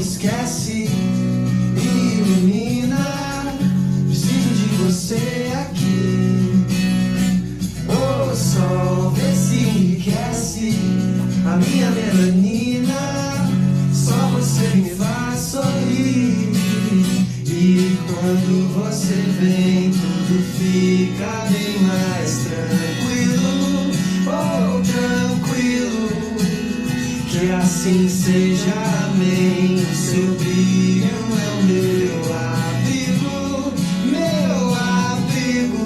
esquece, me ilumina. Preciso de você aqui. O sol vê se enriquece a minha melanina. Só você me faz sorrir. E quando você vem, tudo fica bem mais tranquilo. Oh, tranquilo. Que assim seja, amém. O seu brilho é o meu abrigo, meu abrigo.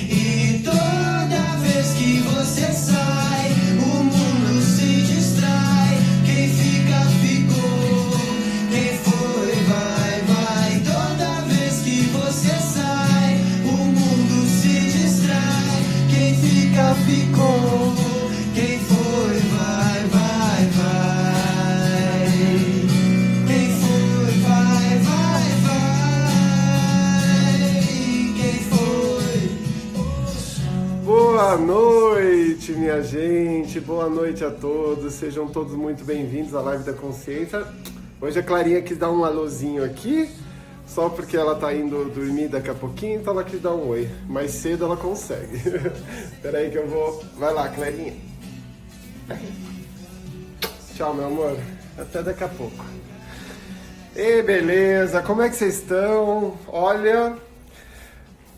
E toda vez que você sai, o mundo se distrai. Quem fica, ficou. Quem foi, vai, vai. Toda vez que você sai, o mundo se distrai. Quem fica, ficou. Quem foi, vai, vai, vai. Quem foi, vai, vai, vai. Quem foi? Boa noite, minha gente. Boa noite a todos. Sejam todos muito bem-vindos à Live da Consciência. Hoje a Clarinha quis dar um alôzinho aqui, só porque ela tá indo dormir daqui a pouquinho, então ela quis dar um oi. Mais cedo ela consegue. Espera aí que eu vou... Vai lá, Clarinha. Tchau, meu amor. Até daqui a pouco. E beleza, como é que vocês estão? Olha,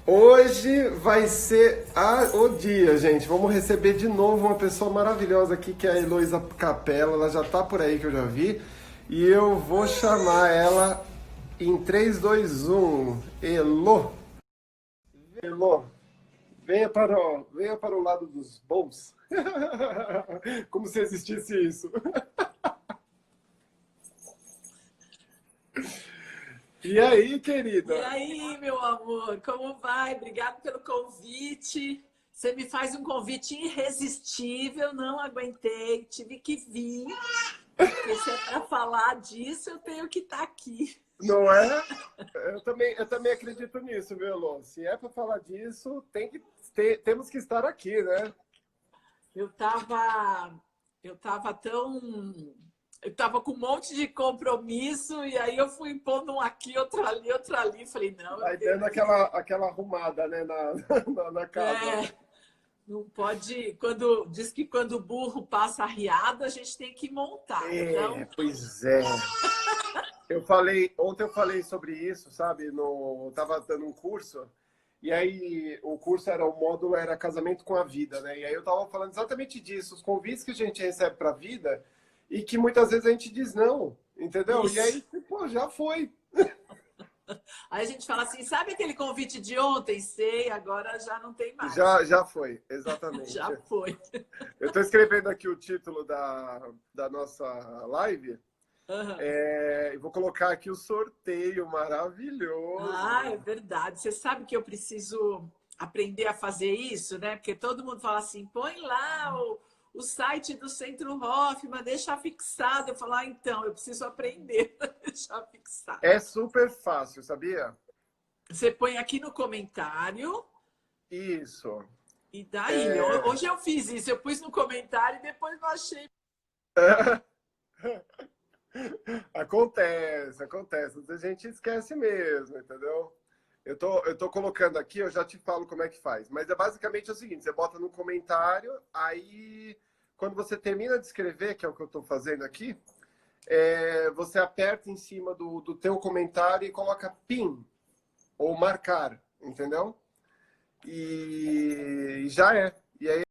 hoje vai ser o dia, gente. Vamos receber de novo uma pessoa maravilhosa aqui, que é a Heloísa Capela. Ela já tá por aí, que eu já vi. E eu vou chamar ela em 3, 2, 1. Elo. Elo. Venha para o lado dos bons. Como se existisse isso. E aí, querida? E aí, meu amor, como vai? Obrigado pelo convite. Você me faz um convite irresistível, não aguentei, tive que vir. Porque se é para falar disso, eu tenho que estar aqui. Não é? Eu também acredito nisso, viu, Elô? Se é para falar disso, temos que estar aqui, né? Eu tava com um monte de compromisso e aí eu fui impondo um aqui, outro ali. Falei, não. Aí dando aquela arrumada, né, na casa. Não pode. Diz que quando o burro passa arriado, a gente tem que montar. Então... Pois é. Ontem eu falei sobre isso, sabe? Eu tava dando um curso, e aí o curso o módulo era casamento com a vida, né? E aí eu tava falando exatamente disso, os convites que a gente recebe pra vida e que muitas vezes a gente diz não, entendeu? Isso. E aí, pô, já foi. Aí a gente fala assim, sabe aquele convite de ontem? Sei, agora já não tem mais. Já foi, exatamente. Já foi. Eu estou escrevendo aqui o título da nossa live. Uhum. E vou colocar aqui o sorteio maravilhoso. Ah, é verdade. Você sabe que eu preciso aprender a fazer isso, né? Porque todo mundo fala assim, põe lá o site do Centro Hoffman, deixa fixado. Eu falo, então, eu preciso aprender a deixar fixado. É super fácil, sabia? Você põe aqui no comentário. Isso. E daí? Hoje eu fiz isso. Eu pus no comentário e depois não achei. Acontece. A gente esquece mesmo, entendeu? Eu tô colocando aqui, eu já te falo como é que faz. Mas é basicamente o seguinte, você bota no comentário, aí quando você termina de escrever, que é o que eu tô fazendo aqui, você aperta em cima do teu comentário e coloca PIN, ou marcar, entendeu? E já é. E aí...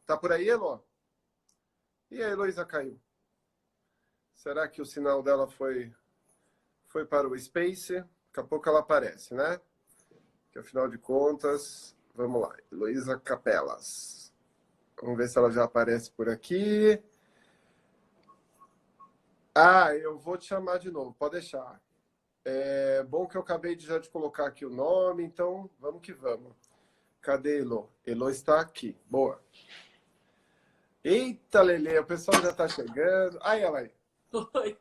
Tá por aí, Elo? E a Heloísa caiu. Será que o sinal dela foi para o Space? Daqui a pouco ela aparece, né? Que afinal de contas... Vamos lá. Heloísa Capelas. Vamos ver se ela já aparece por aqui. Eu vou te chamar de novo. Pode deixar. É bom que eu acabei já de colocar aqui o nome, então vamos que vamos. Cadê Elo? Elo está aqui. Boa. Eita, Lelê, o pessoal já está chegando. Aí, ela aí. Oi.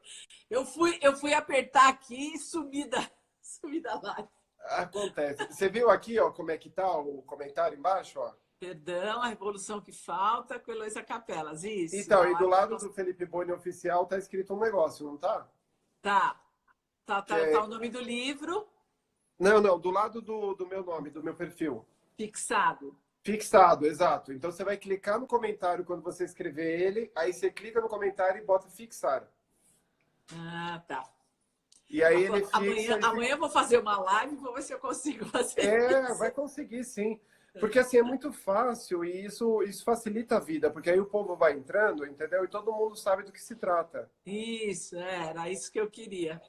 Eu fui apertar aqui e sumi da live. Acontece. Você viu aqui, ó, como é que tá o comentário embaixo, ó? Perdão, a revolução que falta com Heloísa Capelas. Isso. Então, e do lado do Felipe Boni Oficial tá escrito um negócio, não tá? Tá. Tá o nome do livro. Não, do lado do meu nome, do meu perfil. Fixado. Fixado, exato. Então você vai clicar no comentário quando você escrever ele, aí você clica no comentário e bota fixar. Ah, tá. E aí ele fixa... Amanhã eu vou fazer uma live, vou ver se eu consigo fazer isso. Vai conseguir, sim. Porque assim, é muito fácil e isso facilita a vida, porque aí o povo vai entrando, entendeu? E todo mundo sabe do que se trata. Isso, era isso que eu queria.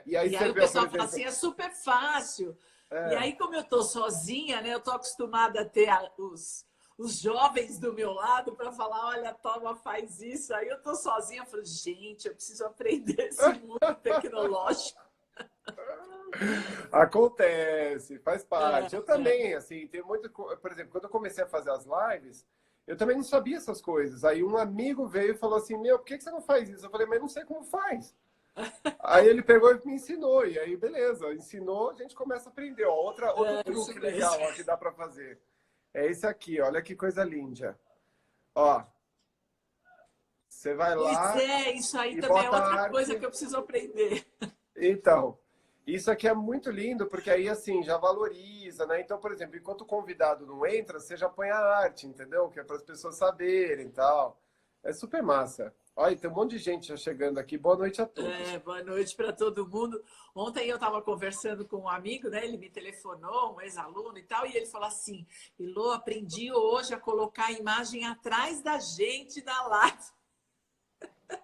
E aí o pessoal fala assim, é super fácil. E aí, como eu tô sozinha, né? Eu tô acostumada a ter os jovens do meu lado para falar, olha, toma, faz isso. Aí eu tô sozinha, eu falo, gente, eu preciso aprender esse mundo tecnológico. Acontece, faz parte. Eu também, assim, tem muito... Por exemplo, quando eu comecei a fazer as lives, eu também não sabia essas coisas. Aí um amigo veio e falou assim, por que você não faz isso? Eu falei, mas não sei como faz. Aí ele pegou e me ensinou, e aí beleza, ensinou, a gente começa a aprender. Ó, outro truque legal ó, que dá para fazer. É esse aqui, olha que coisa linda. Ó, você vai lá... Pois isso aí também é outra coisa que eu preciso aprender. Então, isso aqui é muito lindo, porque aí, assim, já valoriza, né? Então, por exemplo, enquanto o convidado não entra, você já põe a arte, entendeu? Que é para as pessoas saberem e tal. É super massa. Olha, tem um monte de gente já chegando aqui. Boa noite a todos. Boa noite para todo mundo. Ontem eu estava conversando com um amigo, né? Ele me telefonou, um ex-aluno e tal, e ele falou assim, Elô, aprendi hoje a colocar a imagem atrás da gente na live.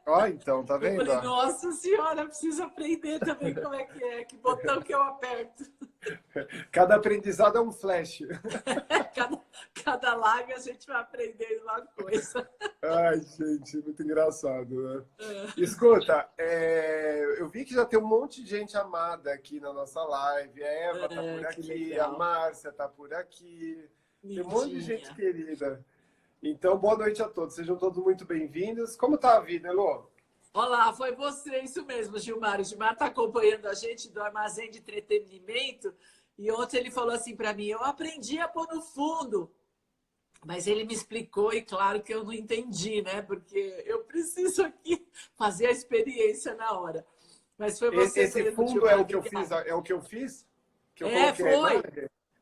Ó, então, tá vendo? Eu falei, nossa senhora, preciso aprender também como é, que botão que eu aperto. Cada aprendizado é um flash. Cada live a gente vai aprendendo uma coisa. Ai, gente, muito engraçado, né? Escuta, eu vi que já tem um monte de gente amada aqui na nossa live. A Eva tá por aqui, a Márcia tá por aqui. Tem um monte de gente querida. Então, boa noite a todos. Sejam todos muito bem-vindos. Como tá a vida, Elô? Olá, foi você, isso mesmo, Gilmar. O Gilmar está acompanhando a gente do Armazém de Entretenimento e ontem ele falou assim para mim, eu aprendi a pôr no fundo, mas ele me explicou e claro que eu não entendi, né? Porque eu preciso aqui fazer a experiência na hora. Mas foi você. Esse fundo Gilmar, é o que eu fiz? É o que eu fiz? Que eu foi.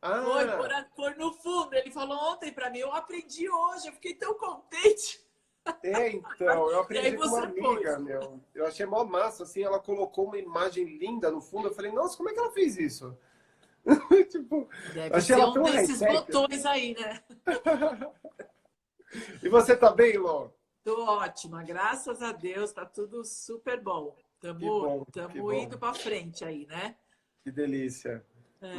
Foi pôr no fundo. Ele falou ontem para mim, eu aprendi hoje, eu fiquei tão contente. Então, eu aprendi com uma amiga, meu. Eu achei mó massa, assim, ela colocou uma imagem linda no fundo. Eu falei, nossa, como é que ela fez isso? Tipo, deve achei ser ela um desses botões aí, né? E você tá bem, Lô? Tô ótima, graças a Deus, tá tudo super bom. Tamo indo para frente aí, né? Que delícia.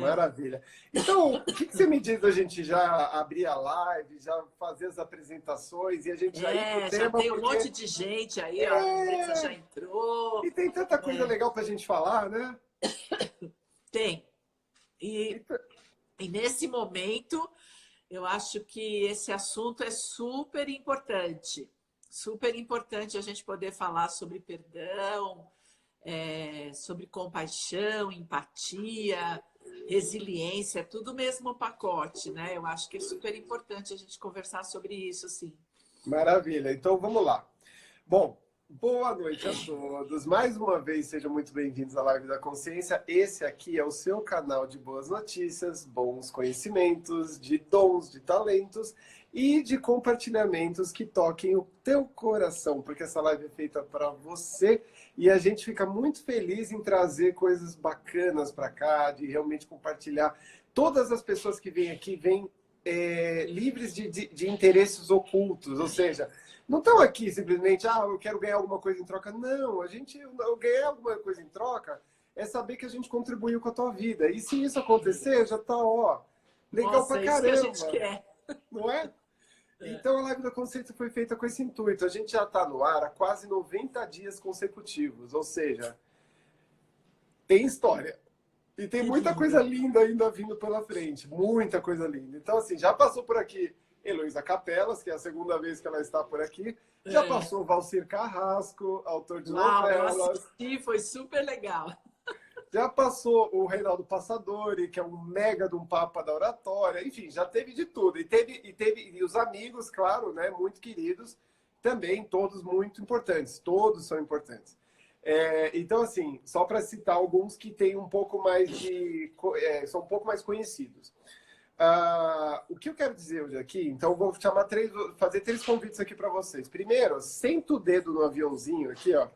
Maravilha. Então, o que você me diz da gente já abrir a live, já fazer as apresentações e a gente já ir pro tema? Já tem um monte de gente aí, ó, a Andressa já entrou. E tem tanta coisa legal pra gente falar, né? Tem. E nesse momento, eu acho que esse assunto é super importante. Super importante a gente poder falar sobre perdão, sobre compaixão, empatia, resiliência, tudo mesmo pacote, né? Eu acho que é super importante a gente conversar sobre isso, sim. Maravilha. Então, vamos lá. Bom, boa noite a todos. Mais uma vez, sejam muito bem-vindos à Live da Consciência. Esse aqui é o seu canal de boas notícias, bons conhecimentos, de dons, de talentos e de compartilhamentos que toquem o teu coração, porque essa live é feita para você e a gente fica muito feliz em trazer coisas bacanas para cá, de realmente compartilhar. Todas as pessoas que vêm aqui vêm livres de interesses ocultos, ou seja, não estão aqui simplesmente, eu quero ganhar alguma coisa em troca. Não, eu ganhar alguma coisa em troca é saber que a gente contribuiu com a tua vida. E se isso acontecer, já tá, legal pra caramba. Isso que a gente quer. Não é? Então a Live da Consciência foi feita com esse intuito. A gente já está no ar há quase 90 dias consecutivos, ou seja, tem história. E tem muita coisa linda ainda vindo pela frente, muita coisa linda. Então, assim, já passou por aqui Heloísa Capelas, que é a segunda vez que ela está por aqui. Já passou Valcir Carrasco, autor de novelas. Eu assisti, foi super legal. Já passou o Reinaldo Passadori, que é um mega de um papa da oratória. Enfim, já teve de tudo. E os amigos, claro, né? Muito queridos. Também todos muito importantes. Todos são importantes. Então, assim, só para citar alguns que têm um pouco mais são um pouco mais conhecidos. O que eu quero dizer hoje aqui, então eu vou fazer 3 convites aqui para vocês. Primeiro, senta o dedo no aviãozinho aqui, ó,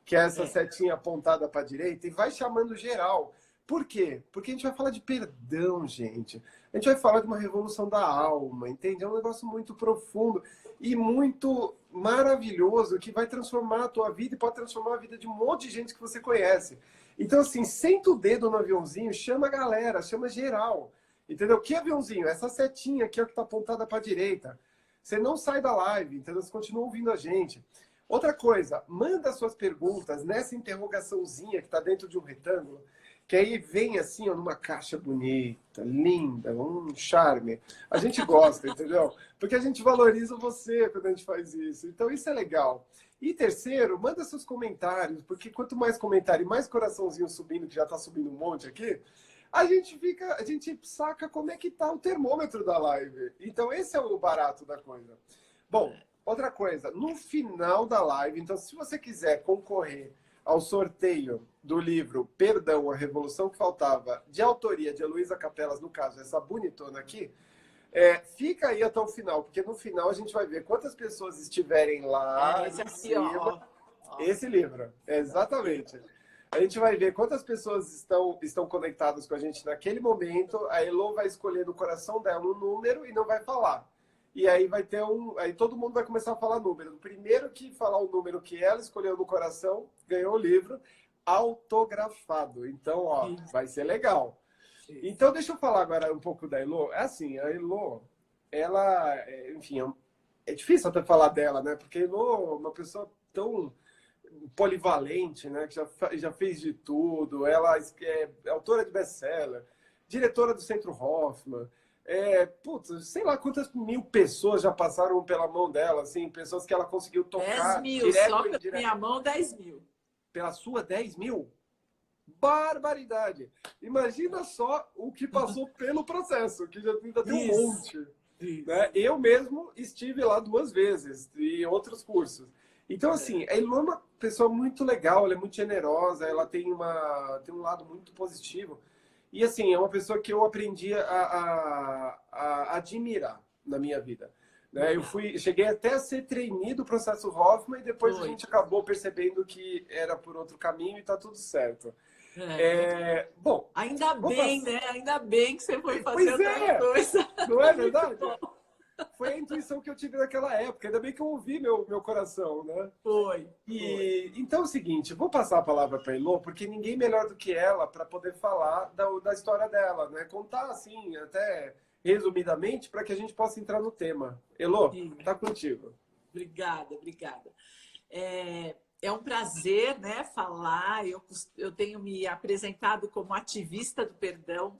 que é essa setinha apontada para a direita, e vai chamando geral. Por quê? Porque a gente vai falar de perdão, gente. A gente vai falar de uma revolução da alma, entende? É um negócio muito profundo e muito maravilhoso que vai transformar a tua vida e pode transformar a vida de um monte de gente que você conhece. Então, assim, senta o dedo no aviãozinho, chama a galera, chama geral. Entendeu? Que aviãozinho? Essa setinha aqui é o que está apontada para a direita. Você não sai da live, entendeu? Você continua ouvindo a gente. Outra coisa, manda suas perguntas nessa interrogaçãozinha que está dentro de um retângulo, que aí vem assim, ó, numa caixa bonita, linda, um charme. A gente gosta, entendeu? Porque a gente valoriza você quando a gente faz isso. Então isso é legal. E terceiro, manda seus comentários, porque quanto mais comentário e mais coraçãozinho subindo, que já está subindo um monte aqui, a gente saca como é que tá o termômetro da live. Então esse é o barato da coisa. Bom, outra coisa, no final da live, então se você quiser concorrer ao sorteio do livro Perdão, a Revolução que Faltava, de autoria de Heloísa Capelas, no caso, essa bonitona aqui, fica aí até o final, porque no final a gente vai ver quantas pessoas estiverem lá Esse em aqui, cima. ó. Esse livro, exatamente. A gente vai ver quantas pessoas estão conectadas com a gente naquele momento. A Elo vai escolher no coração dela um número e não vai falar. E aí vai ter aí todo mundo vai começar a falar número. O primeiro que falar o número que ela escolheu no coração ganhou o livro autografado. Então, ó, vai ser legal. Então, deixa eu falar agora um pouco da Elo. É assim, a Elo, ela, enfim, é difícil até falar dela, né? Porque a Elo é uma pessoa tão polivalente, né? Que já fez de tudo. Ela é autora de best-seller, diretora do Centro Hoffman. Putz, sei lá quantas mil pessoas já passaram pela mão dela, assim, pessoas que ela conseguiu tocar 10 mil, direto só ou pela indireto. minha mão, 10 mil. Pela sua, 10 mil? Barbaridade! Imagina só o que passou pelo processo, que já ainda tem um monte. Né? Eu mesmo estive lá 2 vezes, e outros cursos. Então, assim, a Elo é uma pessoa muito legal, ela é muito generosa, ela tem um lado muito positivo. E, assim, é uma pessoa que eu aprendi a admirar na minha vida. Né? Cheguei até a ser trainee do processo Hoffman e depois a gente acabou percebendo que era por outro caminho e tá tudo certo. Bom, ainda bem, né? Ainda bem que você foi fazer Pois outra coisa. Não é verdade? Foi a intuição que eu tive naquela época. Ainda bem que eu ouvi meu coração, né? Foi. Então é o seguinte, vou passar a palavra para a Elo, porque ninguém melhor do que ela para poder falar da história dela, né? Contar assim, até resumidamente, para que a gente possa entrar no tema. Elo, tá contigo. Obrigada. É um prazer, né, falar. Eu tenho me apresentado como ativista do perdão,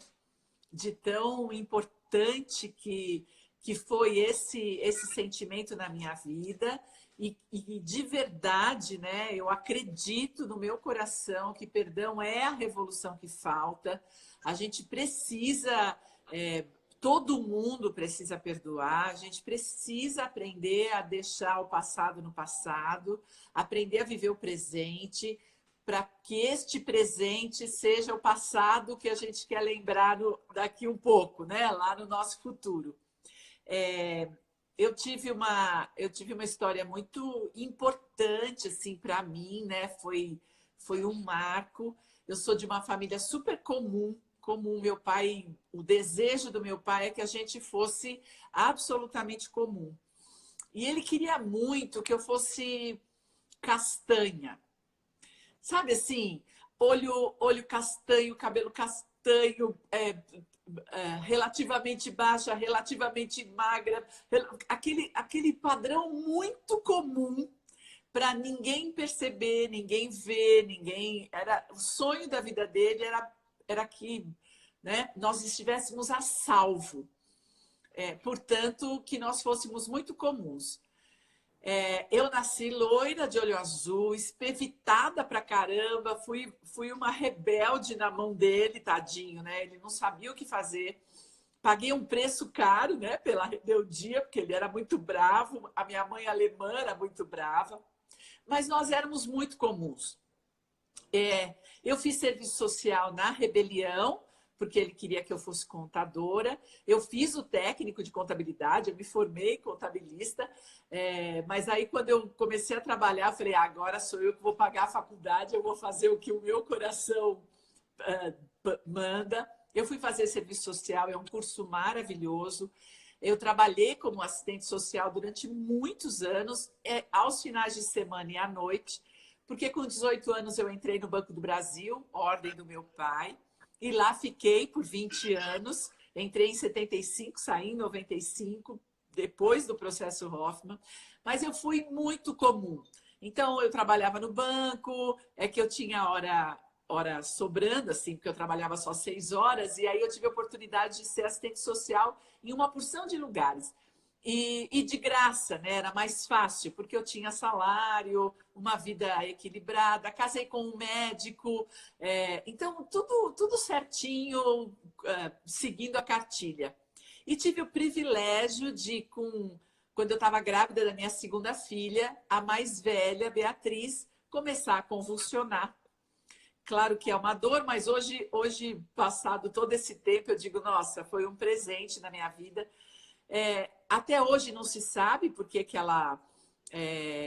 de tão importante que foi esse sentimento na minha vida. E de verdade, né, eu acredito no meu coração que perdão é a revolução que falta. A gente precisa, todo mundo precisa perdoar, a gente precisa aprender a deixar o passado no passado, aprender a viver o presente, para que este presente seja o passado que a gente quer lembrar daqui um pouco, né, lá no nosso futuro. Eu tive uma história muito importante assim para mim, né? Foi um marco. Eu sou de uma família super comum. Meu pai, o desejo do meu pai é que a gente fosse absolutamente comum. E ele queria muito que eu fosse castanha. Sabe assim, olho castanho, cabelo castanho, relativamente baixa, relativamente magra, aquele padrão muito comum para ninguém perceber, ninguém ver, o sonho da vida dele era que, né, nós estivéssemos a salvo, portanto, que nós fôssemos muito comuns. Eu nasci loira, de olho azul, espevitada pra caramba, fui uma rebelde na mão dele, tadinho, né? Ele não sabia o que fazer. Paguei um preço caro, né, pela rebeldia, porque ele era muito bravo, a minha mãe alemã era muito brava, mas nós éramos muito comuns. Eu fiz serviço social na rebelião, porque ele queria que eu fosse contadora. Eu fiz o técnico de contabilidade, eu me formei contabilista, mas aí quando eu comecei a trabalhar, eu falei, agora sou eu que vou pagar a faculdade, eu vou fazer o que o meu coração manda. Eu fui fazer serviço social, é um curso maravilhoso. Eu trabalhei como assistente social durante muitos anos, aos finais de semana e à noite, porque com 18 anos eu entrei no Banco do Brasil, ordem do meu pai, e lá fiquei por 20 anos. Entrei em 75, saí em 95, depois do processo Hoffman, mas eu fui muito comum. Então, eu trabalhava no banco, que eu tinha hora sobrando, assim, porque eu trabalhava só 6 horas, e aí eu tive a oportunidade de ser assistente social em uma porção de lugares. E de graça, né? Era mais fácil, porque eu tinha salário, uma vida equilibrada, casei com um médico, então tudo certinho, seguindo a cartilha. E tive o privilégio de, quando eu estava grávida da minha segunda filha, a mais velha, Beatriz, começar a convulsionar. Claro que é uma dor, mas hoje, passado todo esse tempo, eu digo, nossa, foi um presente na minha vida. Até hoje não se sabe por que ela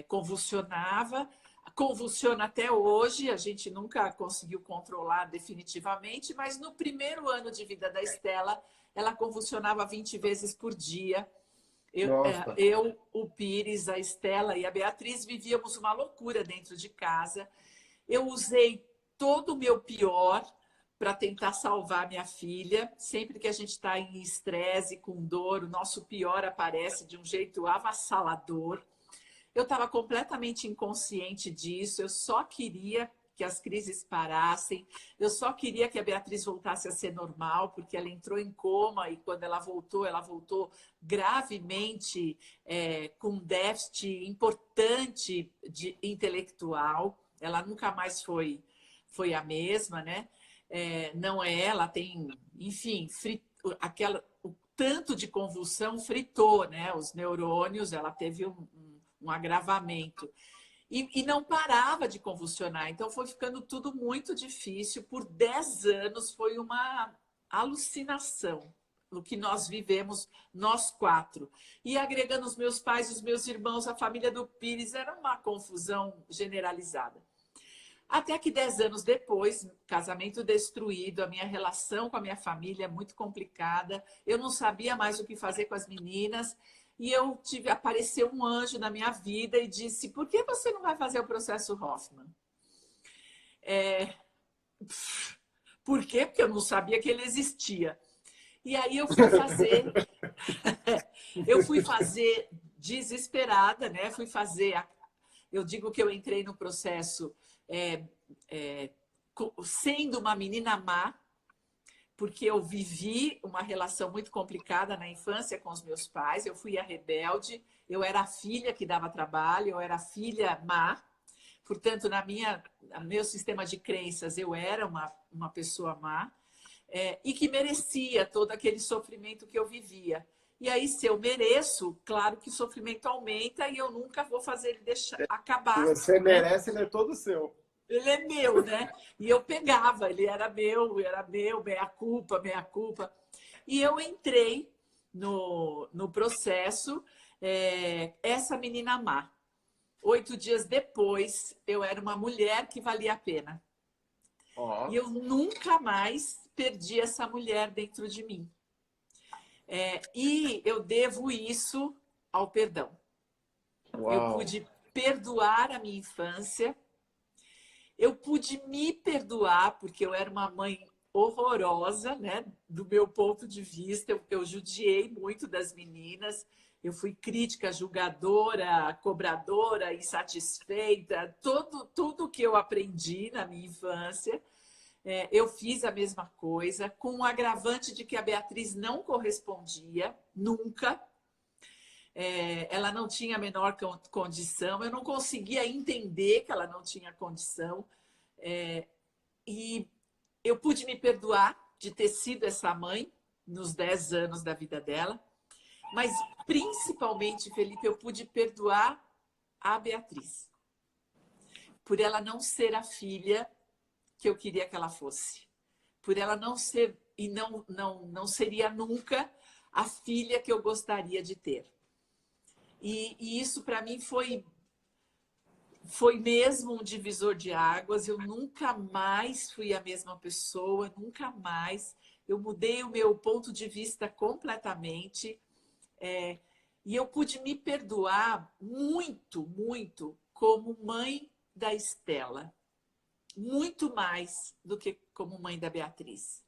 convulsionava. Convulsiona até hoje, a gente nunca conseguiu controlar definitivamente, mas no primeiro ano de vida da Estela, ela convulsionava 20 vezes por dia. Eu, o Pires, a Estela e a Beatriz vivíamos uma loucura dentro de casa. Eu usei todo o meu pior para tentar salvar minha filha. Sempre que a gente está em estresse, com dor, o nosso pior aparece de um jeito avassalador. Eu estava completamente inconsciente disso, eu só queria que as crises parassem, eu só queria que a Beatriz voltasse a ser normal, porque ela entrou em coma e quando ela voltou gravemente com um déficit importante intelectual. Ela nunca mais foi a mesma, né? Não é ela, tem, enfim, o tanto de convulsão fritou, né? Os neurônios, ela teve um agravamento. E não parava de convulsionar, então foi ficando tudo muito difícil. Por 10 anos foi uma alucinação o que nós vivemos, nós 4. E agregando os meus pais, os meus irmãos, a família do Pires, era uma confusão generalizada. Até que 10 anos depois, casamento destruído, a minha relação com a minha família muito complicada, eu não sabia mais o que fazer com as meninas, e apareceu um anjo na minha vida e disse, por que você não vai fazer o processo Hoffman? Por quê? Porque eu não sabia que ele existia. E aí eu fui fazer desesperada, né? Eu digo que eu entrei no processo sendo uma menina má, porque eu vivi uma relação muito complicada na infância com os meus pais. Eu fui a rebelde, eu era a filha que dava trabalho, eu era a filha má. Portanto, no meu sistema de crenças, eu era uma pessoa má e que merecia todo aquele sofrimento que eu vivia. E aí, se eu mereço, claro que o sofrimento aumenta e eu nunca vou fazer ele acabar. Se você merece, ele é todo seu. Ele é meu, né? E eu pegava, ele era meu, meia culpa. E eu entrei no processo, essa menina má. 8 dias depois, eu era uma mulher que valia a pena. Oh. E eu nunca mais perdi essa mulher dentro de mim. E eu devo isso ao perdão. Uau. Eu pude perdoar a minha infância. Eu pude me perdoar, porque eu era uma mãe horrorosa, né? Do meu ponto de vista, eu judiei muito das meninas, eu fui crítica, julgadora, cobradora, insatisfeita, tudo que eu aprendi na minha infância, eu fiz a mesma coisa, com o agravante de que a Beatriz não correspondia, nunca. ela não tinha a menor condição, eu não conseguia entender que ela não tinha condição. E eu pude me perdoar de ter sido essa mãe nos 10 anos da vida dela, mas principalmente, Felipe, eu pude perdoar a Beatriz por ela não ser a filha que eu queria que ela fosse, por ela não ser e não seria nunca a filha que eu gostaria de ter. E isso para mim foi mesmo um divisor de águas. Eu nunca mais fui a mesma pessoa, nunca mais. Eu mudei o meu ponto de vista completamente. E eu pude me perdoar muito, muito como mãe da Estela. Muito mais do que como mãe da Beatriz.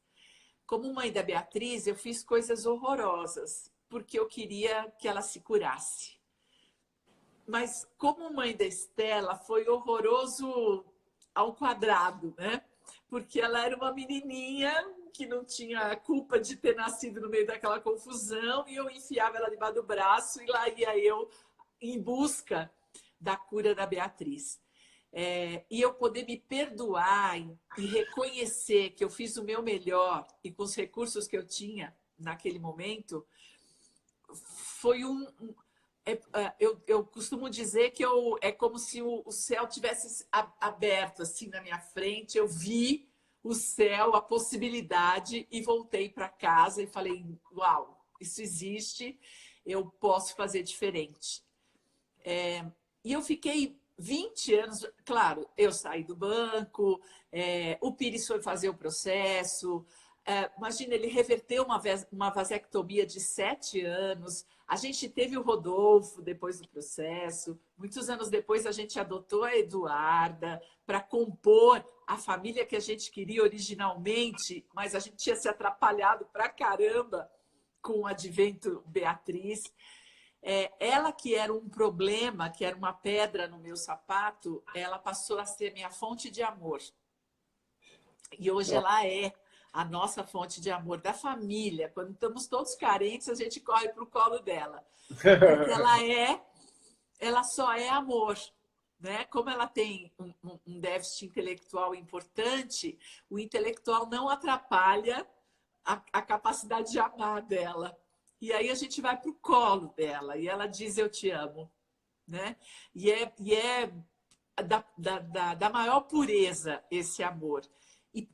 Como mãe da Beatriz, eu fiz coisas horrorosas, porque eu queria que ela se curasse. Mas como mãe da Estela, foi horroroso ao quadrado, né? Porque ela era uma menininha que não tinha culpa de ter nascido no meio daquela confusão, e eu enfiava ela debaixo do braço e lá ia eu em busca da cura da Beatriz. E eu poder me perdoar e reconhecer que eu fiz o meu melhor e com os recursos que eu tinha naquele momento, foi eu costumo dizer que é como se o céu tivesse aberto assim na minha frente. Eu vi o céu, a possibilidade, e voltei para casa e falei, uau, isso existe, eu posso fazer diferente. E eu fiquei 20 anos, claro, eu saí do banco, o Pires foi fazer o processo, imagina, ele reverteu uma vasectomia de 7 anos, a gente teve o Rodolfo depois do processo, muitos anos depois a gente adotou a Eduarda para compor a família que a gente queria originalmente, mas a gente tinha se atrapalhado pra caramba com o advento Beatriz. Ela que era um problema, que era uma pedra no meu sapato, ela passou a ser minha fonte de amor. E hoje ela é a nossa fonte de amor da família. Quando estamos todos carentes, a gente corre para o colo dela. Porque ela só é amor. Né? Como ela tem um déficit intelectual importante, o intelectual não atrapalha a capacidade de amar dela. E aí a gente vai para o colo dela e ela diz, eu te amo. Né? E é da maior pureza esse amor.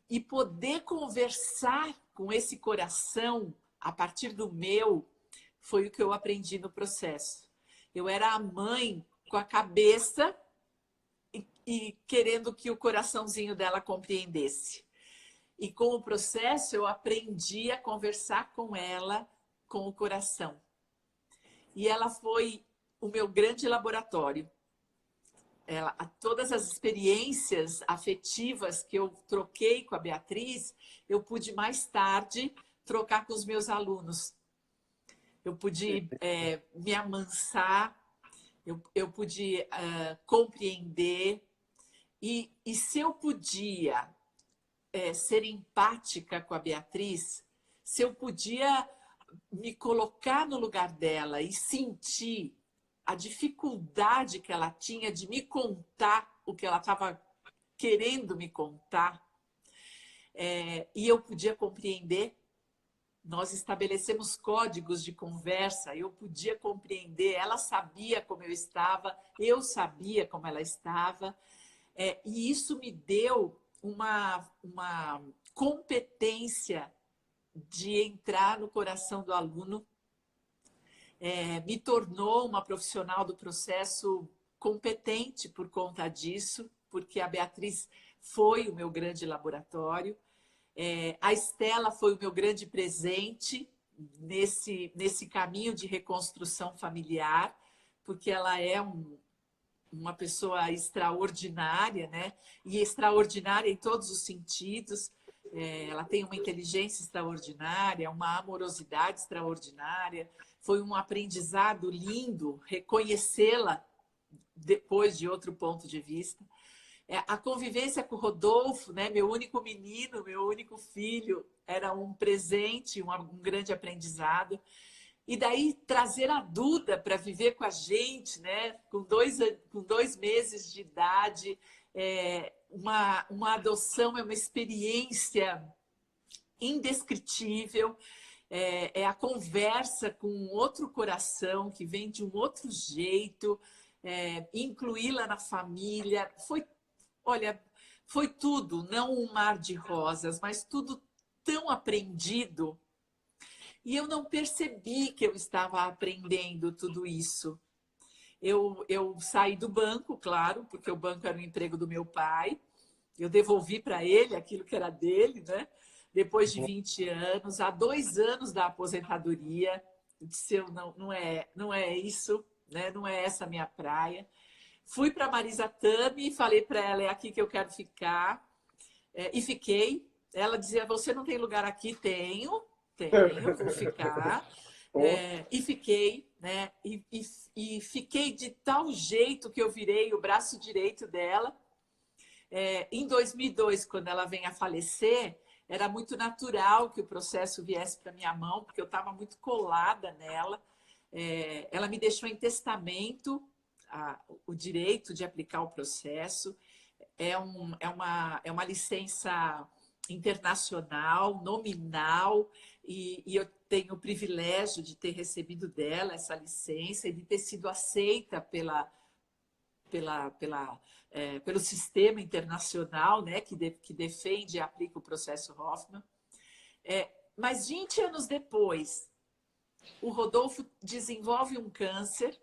E poder conversar com esse coração a partir do meu foi o que eu aprendi no processo. Eu era a mãe com a cabeça e querendo que o coraçãozinho dela compreendesse. E com o processo eu aprendi a conversar com ela com o coração. E ela foi o meu grande laboratório. Todas as experiências afetivas que eu troquei com a Beatriz, eu pude mais tarde trocar com os meus alunos. Eu pude me amansar, eu pude compreender. E se eu podia ser empática com a Beatriz, se eu podia me colocar no lugar dela e sentir a dificuldade que ela tinha de me contar o que ela estava querendo me contar, e eu podia compreender, nós estabelecemos códigos de conversa, eu podia compreender, ela sabia como eu estava, eu sabia como ela estava, e isso me deu uma competência de entrar no coração do aluno, me tornou uma profissional do processo competente por conta disso, porque a Beatriz foi o meu grande laboratório, a Estela foi o meu grande presente nesse caminho de reconstrução familiar, porque ela é uma pessoa extraordinária, né? E extraordinária em todos os sentidos. Ela tem uma inteligência extraordinária, uma amorosidade extraordinária. Foi um aprendizado lindo reconhecê-la depois de outro ponto de vista. A convivência com o Rodolfo, né, meu único menino, meu único filho, era um presente, um grande aprendizado. E daí trazer a Duda para viver com a gente, né? Com 2 meses de idade, uma adoção é uma experiência indescritível, é a conversa com um outro coração que vem de um outro jeito, incluí-la na família. Olha, foi tudo, não um mar de rosas, mas tudo tão aprendido. E eu não percebi que eu estava aprendendo tudo isso. Eu saí do banco, claro, porque o banco era o emprego do meu pai. Eu devolvi para ele aquilo que era dele, né? Depois de 20 anos, há 2 anos da aposentadoria. Eu disse, não é isso, né? Não é essa a minha praia. Fui para Marisa Tami e falei para ela, é aqui que eu quero ficar. E fiquei. Ela dizia, você não tem lugar aqui? Tenho, vou ficar. E fiquei, né? E fiquei de tal jeito que eu virei o braço direito dela. Em 2002, quando ela vem a falecer, era muito natural que o processo viesse para minha mão, porque eu estava muito colada nela. Ela me deixou em testamento o direito de aplicar o processo. É uma licença internacional, nominal, e eu tenho o privilégio de ter recebido dela essa licença e de ter sido aceita pelo sistema internacional, né, que defende e aplica o processo Hoffman. Mas 20 anos depois, o Rodolfo desenvolve um câncer,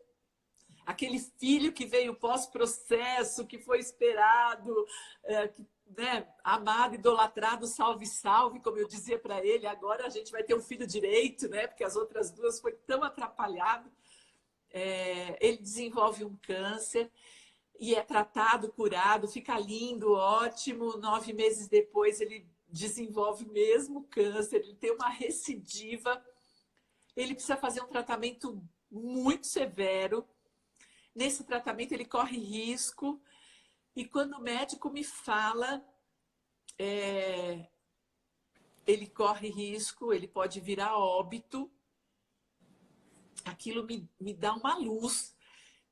aquele filho que veio pós-processo, que foi esperado, né, amado, idolatrado, salve, salve, como eu dizia para ele, agora a gente vai ter um filho direito, né, porque as outras 2 foi tão atrapalhado. Ele desenvolve um câncer e é tratado, curado, fica lindo, ótimo. 9 meses depois ele desenvolve o mesmo câncer, ele tem uma recidiva, ele precisa fazer um tratamento muito severo. Nesse tratamento ele corre risco, e quando o médico me fala, ele corre risco, ele pode vir a óbito, aquilo me dá uma luz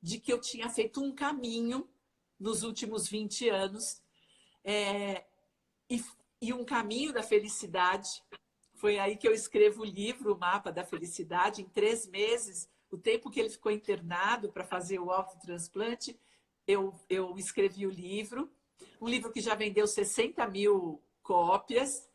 de que eu tinha feito um caminho nos últimos 20 anos, e um caminho da felicidade. Foi aí que eu escrevo o livro, O Mapa da Felicidade. Em 3 meses, o tempo que ele ficou internado para fazer o autotransplante, eu escrevi o livro. Um livro que já vendeu 60 mil cópias.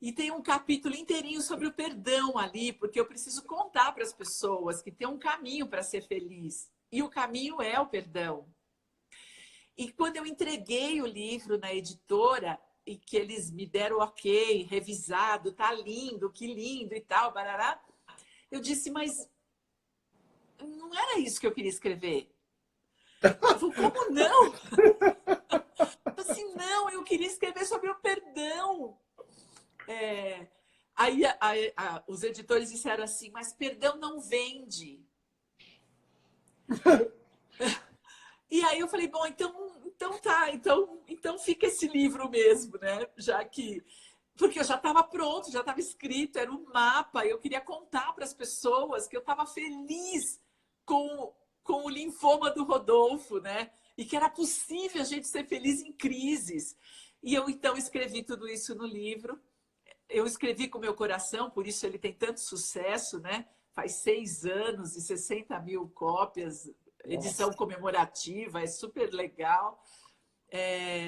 E tem um capítulo inteirinho sobre o perdão ali, porque eu preciso contar para as pessoas que tem um caminho para ser feliz. E o caminho é o perdão. E quando eu entreguei o livro na editora, e que eles me deram ok, revisado, tá lindo, que lindo e tal, barará, eu disse, mas não era isso que eu queria escrever. Eu falei, como não? Eu assim, não, eu queria escrever sobre o perdão. Aí os editores disseram assim, mas perdão não vende. E aí eu falei, bom, então tá, então fica esse livro mesmo, né? Já que... Porque eu já estava pronto, já estava escrito, era um mapa, eu queria contar para as pessoas que eu estava feliz com o linfoma do Rodolfo, né? E que era possível a gente ser feliz em crises. E eu, então, escrevi tudo isso no livro. Eu escrevi com o meu coração, por isso ele tem tanto sucesso, né? Faz 6 anos e 60 mil cópias, edição comemorativa, é super legal.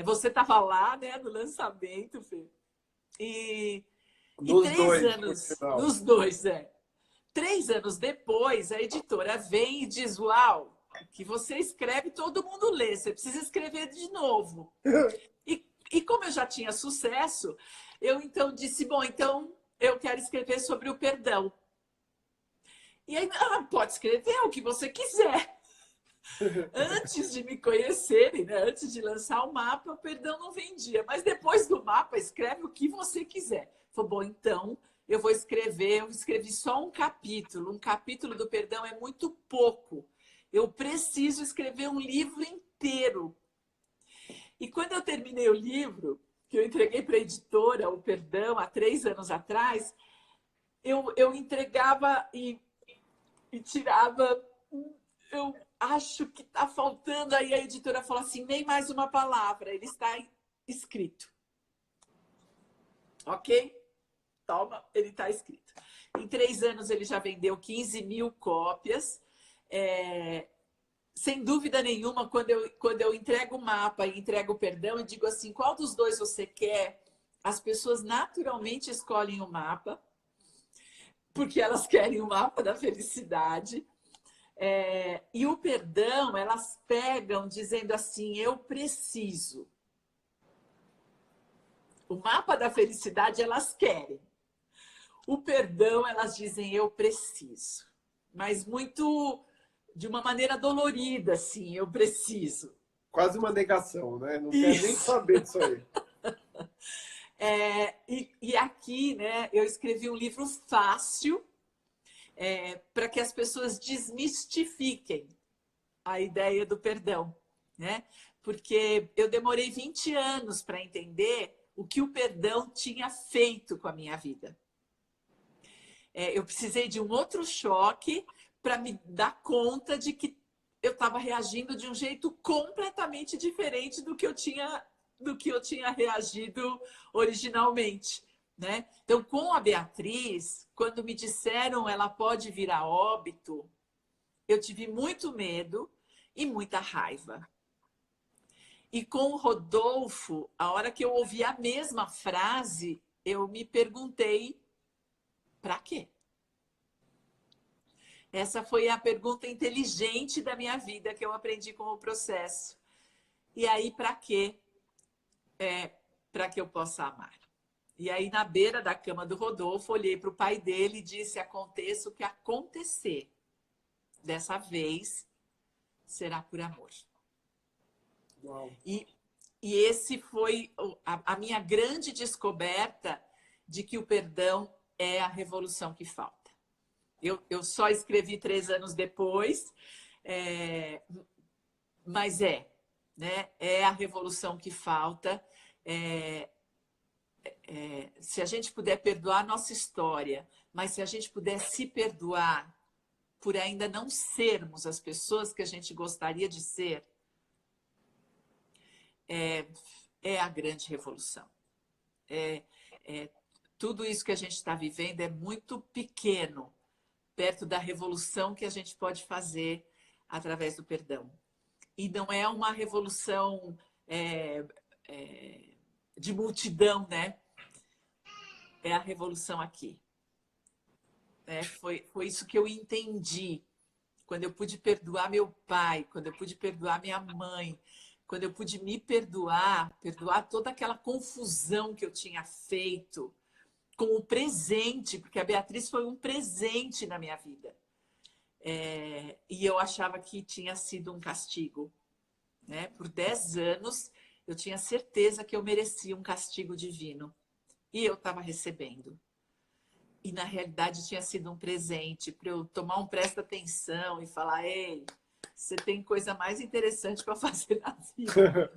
Você estava lá, né, no lançamento, Fê. E 3 anos, nos dois, 3 anos depois, a editora vem e diz, uau, que você escreve, todo mundo lê, você precisa escrever de novo. E como eu já tinha sucesso, eu então disse, bom, então eu quero escrever sobre o perdão. E aí, pode escrever o que você quiser. Antes de me conhecerem, né, antes de lançar o mapa, o perdão não vendia. Mas depois do mapa, escreve o que você quiser. Falei, bom, então eu vou escrever, eu escrevi só um capítulo. Um capítulo do perdão é muito pouco. Eu preciso escrever um livro inteiro. E quando eu terminei o livro, que eu entreguei para a editora, o Perdão, há 3 anos atrás, eu entregava e e tirava. Eu acho que está faltando. Aí a editora falou assim: nem mais uma palavra, ele está escrito. Ok? Toma, ele está escrito. Em 3 anos ele já vendeu 15 mil cópias. Sem dúvida nenhuma, quando eu entrego o mapa e entrego o perdão, eu digo assim: qual dos dois você quer? As pessoas naturalmente escolhem o mapa, porque elas querem o mapa da felicidade. E o perdão, elas pegam dizendo assim: eu preciso. O mapa da felicidade elas querem. O perdão, elas dizem: eu preciso. Mas muito de uma maneira dolorida, assim: eu preciso. Quase uma negação, né? Não quer nem Isso. saber disso aí. E aqui, né, eu escrevi um livro fácil para que as pessoas desmistifiquem a ideia do perdão, né? Porque eu demorei 20 anos para entender o que o perdão tinha feito com a minha vida. Eu precisei de um outro choque para me dar conta de que eu estava reagindo de um jeito completamente diferente do que eu tinha reagido originalmente, né? Então, com a Beatriz, quando me disseram ela pode vir a óbito, eu tive muito medo e muita raiva. E com o Rodolfo, a hora que eu ouvi a mesma frase, eu me perguntei: para quê? Essa foi a pergunta inteligente da minha vida que eu aprendi com o processo. E aí, para quê? Para que eu possa amar. E aí, na beira da cama do Rodolfo, olhei para o pai dele e disse: aconteça o que acontecer, dessa vez será por amor. Uau. E esse foi a minha grande descoberta de que o perdão é a revolução que falta. Eu só escrevi 3 anos depois, mas né? É a revolução que falta. Se a gente puder perdoar a nossa história, mas se a gente puder se perdoar por ainda não sermos as pessoas que a gente gostaria de ser, é a grande revolução. Tudo isso que a gente está vivendo é muito pequeno perto da revolução que a gente pode fazer através do perdão. E não é uma revolução de multidão, né? É a revolução aqui. Foi isso que eu entendi quando eu pude perdoar meu pai, quando eu pude perdoar minha mãe, quando eu pude me perdoar toda aquela confusão que eu tinha feito com o presente, porque a Beatriz foi um presente na minha vida. E eu achava que tinha sido um castigo, né? Por 10 anos, eu tinha certeza que eu merecia um castigo divino. E eu estava recebendo. E, na realidade, tinha sido um presente para eu tomar um presta atenção e falar: ei, você tem coisa mais interessante para fazer na vida.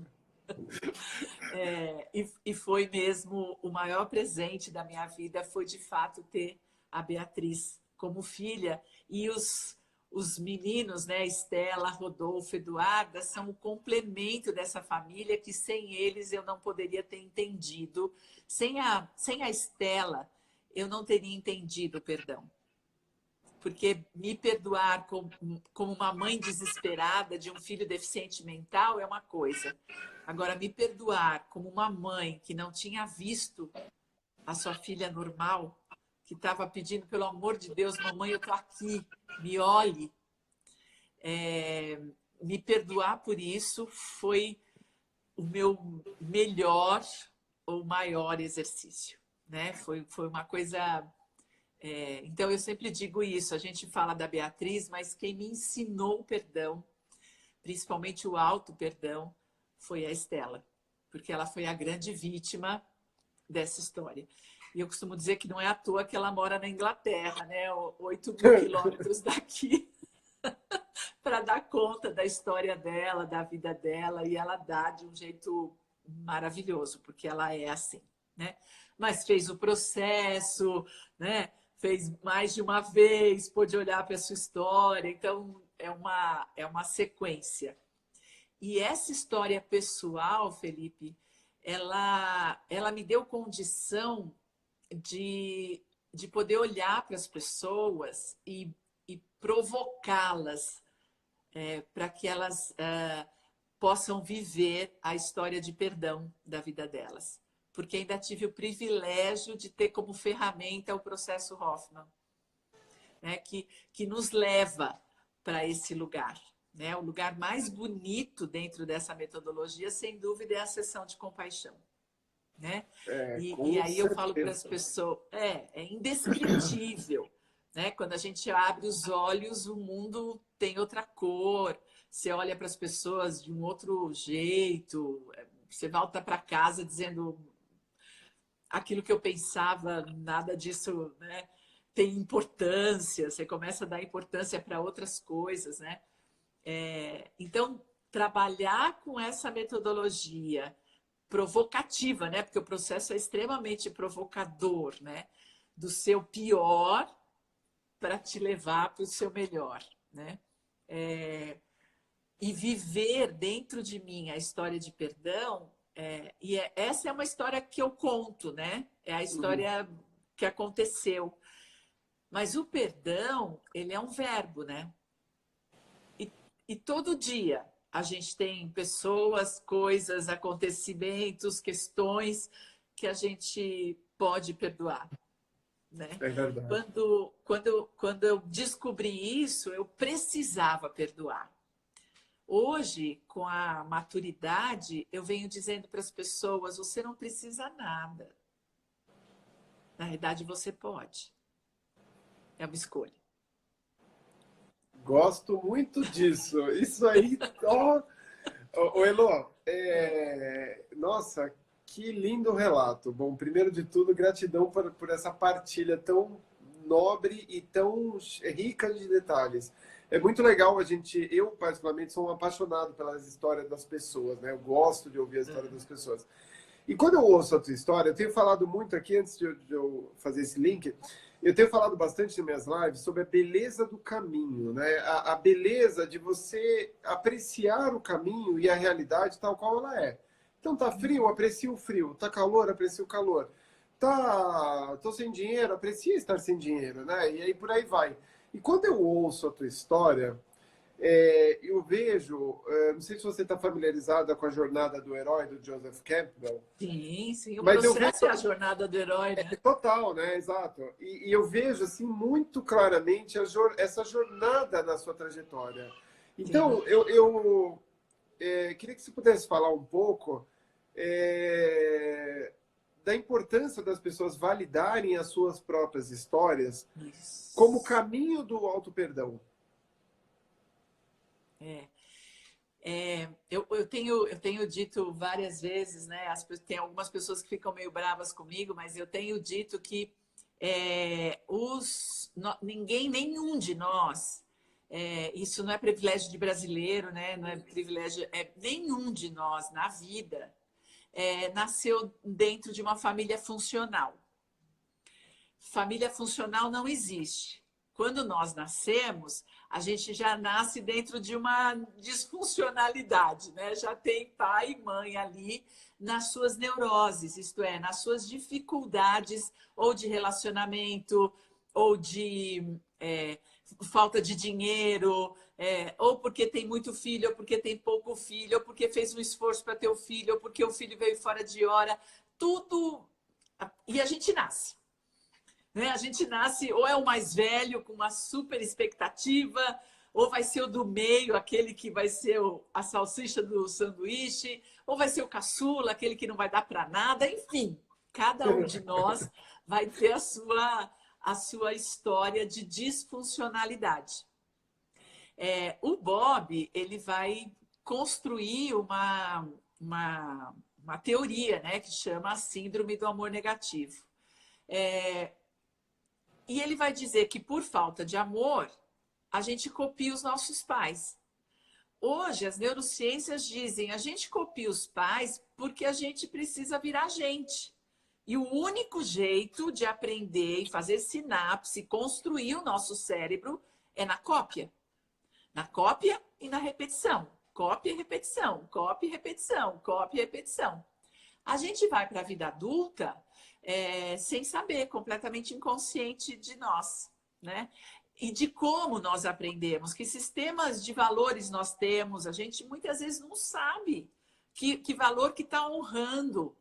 E foi mesmo o maior presente da minha vida, foi de fato ter a Beatriz como filha. E os meninos, né, Estela, Rodolfo, Eduarda, são o complemento dessa família que sem eles eu não poderia ter entendido. Sem a Estela, eu não teria entendido o perdão. Porque me perdoar como uma mãe desesperada de um filho deficiente mental é uma coisa. Agora, me perdoar como uma mãe que não tinha visto a sua filha normal, que estava pedindo, pelo amor de Deus, mamãe, eu estou aqui, me olhe. Me perdoar por isso foi o meu melhor ou maior exercício, né? Foi uma coisa... Então, eu sempre digo isso, a gente fala da Beatriz, mas quem me ensinou o perdão, principalmente o auto-perdão, foi a Estela, porque ela foi a grande vítima dessa história. E eu costumo dizer que não é à toa que ela mora na Inglaterra, né? 8.000 quilômetros daqui, para dar conta da história dela, da vida dela, e ela dá de um jeito maravilhoso, porque ela é assim, né? Mas fez o processo, né? fez mais de uma vez, pôde olhar para a sua história. Então, é uma sequência. E essa história pessoal, Felipe, ela me deu condição de poder olhar para as pessoas e provocá-las para que elas possam viver a história de perdão da vida delas. Porque ainda tive o privilégio de ter como ferramenta o processo Hoffman, né, que nos leva para esse lugar. Né? O lugar mais bonito dentro dessa metodologia, sem dúvida, é a sessão de compaixão. Né? E aí eu falo para as pessoas, é indescritível. Né? Quando a gente abre os olhos, o mundo tem outra cor. Você olha para as pessoas de um outro jeito. Você volta para casa dizendo aquilo que eu pensava, nada disso, né, tem importância. Você começa a dar importância para outras coisas. Né? Então, trabalhar com essa metodologia provocativa, né? Porque o processo é extremamente provocador, né? Do seu pior para te levar para o seu melhor, né? E viver dentro de mim a história de perdão, essa é uma história que eu conto, né? É a história que aconteceu. Mas o perdão, ele é um verbo, né? E todo dia a gente tem pessoas, coisas, acontecimentos, questões que a gente pode perdoar. Né? É verdade. Quando eu descobri isso, eu precisava perdoar. Hoje, com a maturidade, eu venho dizendo para as pessoas, você não precisa nada. Na verdade, você pode. É uma escolha. Gosto muito disso. Isso aí, ó. Ô, Elô, nossa, que lindo relato. Bom, primeiro de tudo, gratidão por essa partilha tão nobre e tão rica de detalhes. É muito legal eu particularmente sou um apaixonado pelas histórias das pessoas, né? Eu gosto de ouvir a história das pessoas. E quando eu ouço a tua história, eu tenho falado muito aqui, antes de eu fazer esse link, eu tenho falado bastante nas minhas lives sobre a beleza do caminho, né? A beleza de você apreciar o caminho e a realidade tal qual ela é. Então tá frio, aprecia o frio. Tá calor, aprecia o calor. Tô sem dinheiro, aprecia estar sem dinheiro, né? E aí por aí vai. E quando eu ouço a tua história, eu vejo, não sei se você está familiarizada com a jornada do herói do Joseph Campbell. Sim, o mas processo é a jornada do herói, né? Total, né? Exato. E eu vejo assim muito claramente essa jornada na sua trajetória. Então, eu queria que você pudesse falar um pouco da importância das pessoas validarem as suas próprias histórias como caminho do auto-perdão. Eu tenho dito várias vezes, né? Tem algumas pessoas que ficam meio bravas comigo, mas eu tenho dito que nenhum de nós, isso não é privilégio de brasileiro, né? Não é privilégio, nenhum de nós na vida nasceu dentro de uma família funcional. Família funcional não existe. Quando nós nascemos, a gente já nasce dentro de uma disfuncionalidade, né? Já tem pai e mãe ali nas suas neuroses, isto é, nas suas dificuldades ou de relacionamento, ou de falta de dinheiro, ou porque tem muito filho, ou porque tem pouco filho, ou porque fez um esforço para ter o filho, ou porque o filho veio fora de hora, tudo. E a gente nasce. Né? A gente nasce ou é o mais velho com uma super expectativa, ou vai ser o do meio, aquele que vai ser a salsicha do sanduíche, ou vai ser o caçula, aquele que não vai dar para nada. Enfim, cada um de nós vai ter a sua história de disfuncionalidade. O Bob, ele vai construir uma teoria, né, que chama a síndrome do amor negativo. E ele vai dizer que por falta de amor, a gente copia os nossos pais. Hoje, as neurociências dizem a gente copia os pais porque a gente precisa virar gente. E o único jeito de aprender e fazer sinapse, construir o nosso cérebro é na cópia. Na cópia e na repetição. Cópia e repetição, cópia e repetição, cópia e repetição. A gente vai para a vida adulta sem saber, completamente inconsciente de nós, né? E de como nós aprendemos, que sistemas de valores nós temos, a gente muitas vezes não sabe que valor que está honrando.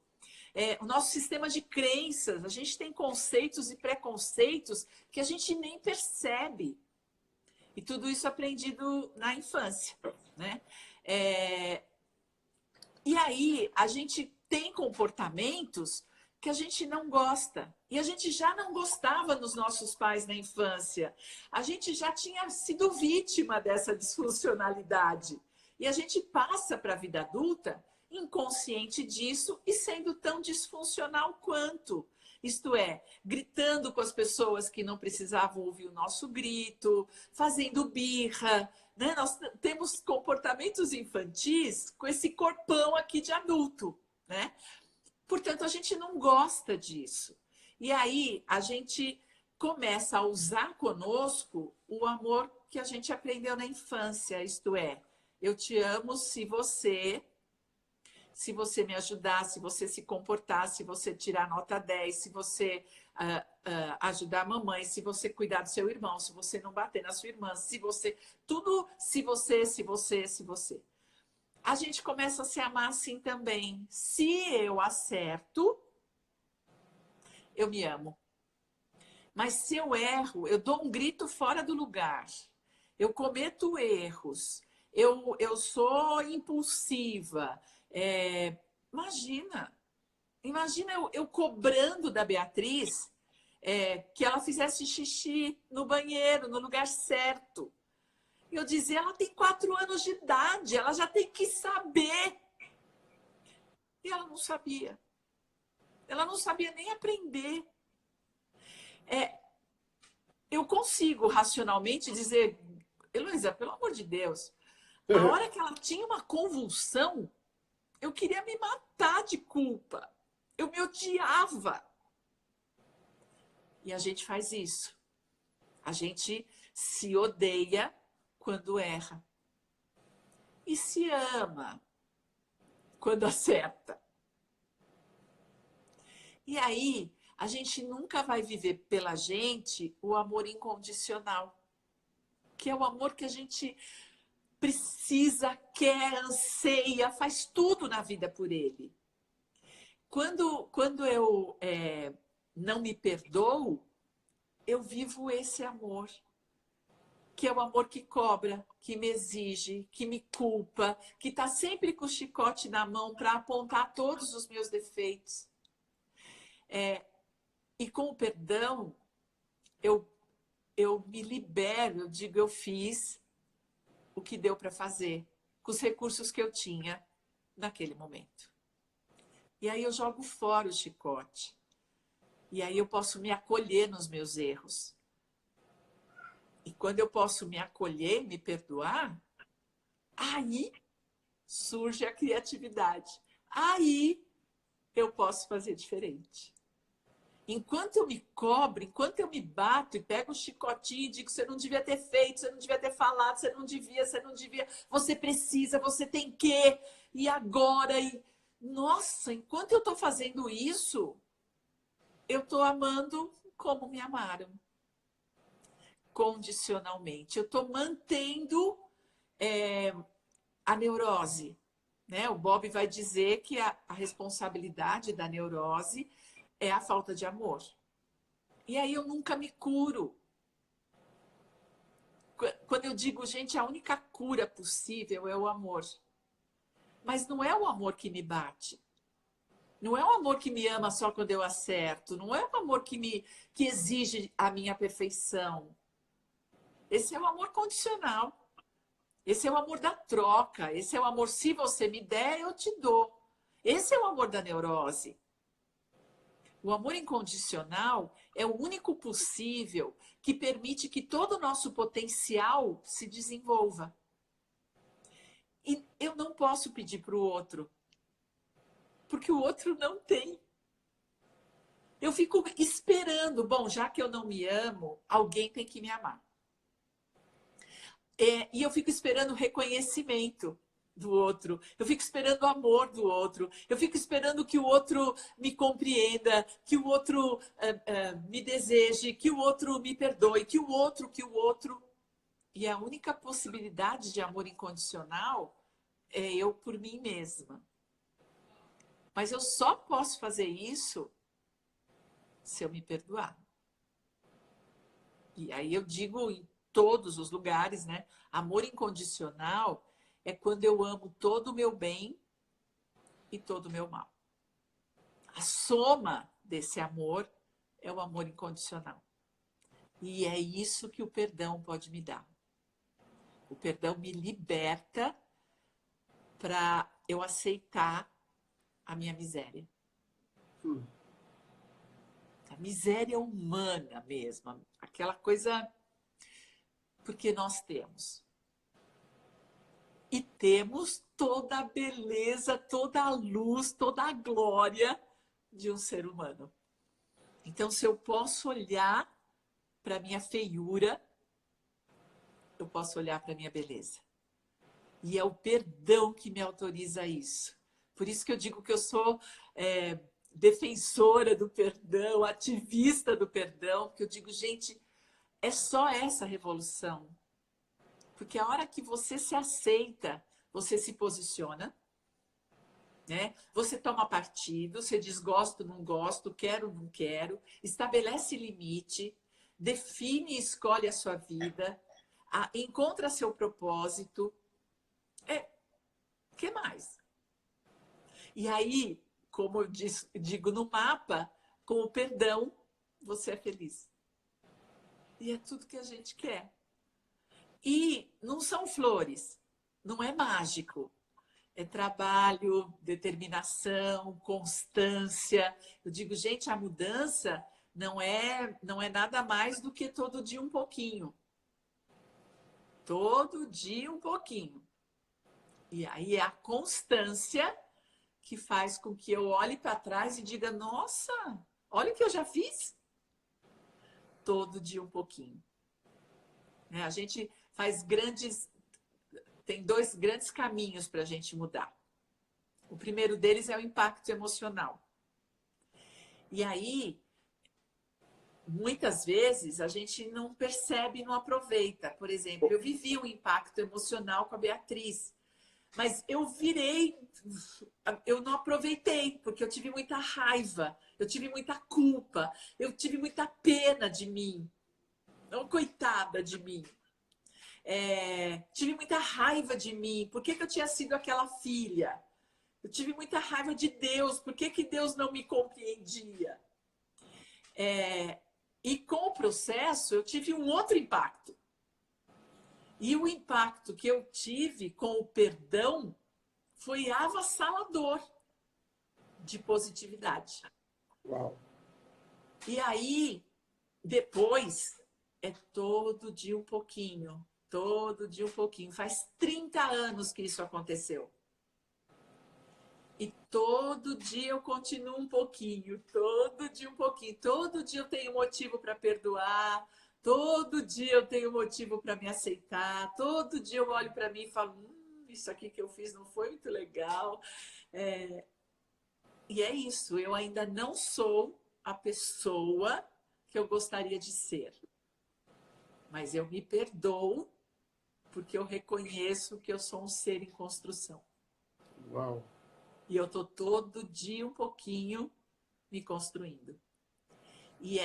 O nosso sistema de crenças, a gente tem conceitos e preconceitos que a gente nem percebe. E tudo isso aprendido na infância, né? E aí a gente tem comportamentos que a gente não gosta. E a gente já não gostava nos nossos pais na infância. A gente já tinha sido vítima dessa disfuncionalidade. E a gente passa para a vida adulta inconsciente disso e sendo tão disfuncional quanto. Isto é, gritando com as pessoas que não precisavam ouvir o nosso grito, fazendo birra, né? Nós temos comportamentos infantis com esse corpão aqui de adulto, né? Portanto, a gente não gosta disso. E aí, a gente começa a usar conosco o amor que a gente aprendeu na infância. Isto é, eu te amo se você me ajudar, se você se comportar, se você tirar nota 10, se você ajudar a mamãe, se você cuidar do seu irmão, se você não bater na sua irmã, se você... Tudo se você. A gente começa a se amar assim também. Se eu acerto, eu me amo. Mas se eu erro, eu dou um grito fora do lugar. Eu cometo erros. Eu sou impulsiva. Imagina eu cobrando da Beatriz que ela fizesse xixi no banheiro, no lugar certo. Eu dizia, ela tem 4 anos de idade, ela já tem que saber. E ela não sabia. Ela não sabia nem aprender. Eu consigo racionalmente dizer, Heloísa, pelo amor de Deus, a hora que ela tinha uma convulsão, eu queria me matar de culpa. Eu me odiava. E a gente faz isso. A gente se odeia quando erra. E se ama quando acerta. E aí, a gente nunca vai viver pela gente o amor incondicional. Que é o amor que a gente precisa, quer, anseia, faz tudo na vida por ele. Quando eu não me perdoo, eu vivo esse amor. Que é o amor que cobra, que me exige, que me culpa, que está sempre com o chicote na mão para apontar todos os meus defeitos. E com o perdão, eu me libero, eu digo, eu fiz o que deu para fazer, com os recursos que eu tinha naquele momento. E aí eu jogo fora o chicote. E aí eu posso me acolher nos meus erros. E quando eu posso me acolher, me perdoar, aí surge a criatividade. Aí eu posso fazer diferente. Enquanto eu me cobro, enquanto eu me bato e pego o chicotinho e digo, você não devia ter feito, você não devia ter falado, você não devia, você precisa, você tem que, e agora, nossa, enquanto eu estou fazendo isso, eu estou amando como me amaram. Condicionalmente. Eu estou mantendo a neurose. Né? O Bob vai dizer que a responsabilidade da neurose é a falta de amor. E aí eu nunca me curo. Quando eu digo, gente, a única cura possível é o amor. Mas não é o amor que me bate. Não é o amor que me ama só quando eu acerto. Não é o amor que exige a minha perfeição. Esse é o amor condicional. Esse é o amor da troca. Esse é o amor, se você me der, eu te dou. Esse é o amor da neurose. O amor incondicional é o único possível que permite que todo o nosso potencial se desenvolva. E eu não posso pedir para o outro, porque o outro não tem. Eu fico esperando, bom, já que eu não me amo, alguém tem que me amar. E eu fico esperando reconhecimento do outro, eu fico esperando o amor do outro, eu fico esperando que o outro me compreenda, que o outro me deseje, que o outro me perdoe, que o outro. E a única possibilidade de amor incondicional é eu por mim mesma. Mas eu só posso fazer isso se eu me perdoar. E aí eu digo em todos os lugares, né? Amor incondicional é quando eu amo todo o meu bem e todo o meu mal. A soma desse amor é o amor incondicional. E é isso que o perdão pode me dar. O perdão me liberta para eu aceitar a minha miséria. A miséria humana mesmo, aquela coisa porque nós temos. E temos toda a beleza, toda a luz, toda a glória de um ser humano. Então, se eu posso olhar para a minha feiura, eu posso olhar para a minha beleza. E é o perdão que me autoriza isso. Por isso que eu digo que eu sou defensora do perdão, ativista do perdão, porque eu digo, gente, é só essa revolução. Porque a hora que você se aceita, você se posiciona, né? Você toma partido, você diz gosto, não gosto, quero, não quero, estabelece limite, define e escolhe a sua vida, encontra seu propósito. O que mais? E aí, como eu digo no mapa, com o perdão, você é feliz. E é tudo que a gente quer. E não são flores, não é mágico. É trabalho, determinação, constância. Eu digo, gente, a mudança não é nada mais do que todo dia um pouquinho. Todo dia um pouquinho. E aí é a constância que faz com que eu olhe para trás e diga, nossa, olha o que eu já fiz. Todo dia um pouquinho. A gente faz tem 2 grandes caminhos para a gente mudar. O primeiro deles é o impacto emocional. E aí, muitas vezes, a gente não percebe, não aproveita. Por exemplo, eu vivi um impacto emocional com a Beatriz, mas eu não aproveitei, porque eu tive muita raiva, eu tive muita culpa, eu tive muita pena de mim. Não, coitada de mim. Tive muita raiva de mim. Por que eu tinha sido aquela filha? Eu tive muita raiva de Deus. Por que Deus não me compreendia? E com o processo, eu tive um outro impacto. E o impacto que eu tive com o perdão foi avassalador de positividade. Uau. E aí, depois, é todo dia um pouquinho. Todo dia um pouquinho. Faz 30 anos que isso aconteceu. E todo dia eu continuo um pouquinho. Todo dia um pouquinho. Todo dia eu tenho motivo para perdoar. Todo dia eu tenho motivo para me aceitar. Todo dia eu olho para mim e falo, isso aqui que eu fiz não foi muito legal. E é isso. Eu ainda não sou a pessoa que eu gostaria de ser. Mas eu me perdoo porque eu reconheço que eu sou um ser em construção. Uau. E eu estou todo dia um pouquinho me construindo. E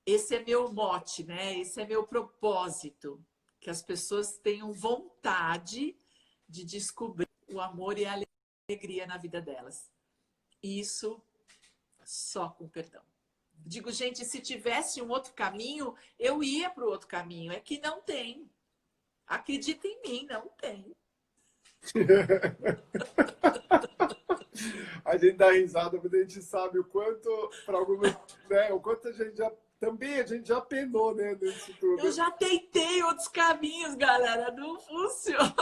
esse é meu mote, né? Esse é meu propósito. Que as pessoas tenham vontade de descobrir o amor e a alegria na vida delas. Isso só com perdão. Digo, gente, se tivesse um outro caminho, eu ia para o outro caminho. É que não tem. Acredita em mim, não tem. A gente dá risada, mas a gente sabe o quanto, para algumas, né, o quanto a gente já penou, né, nisso tudo. Eu já tentei outros caminhos, galera. Não funciona.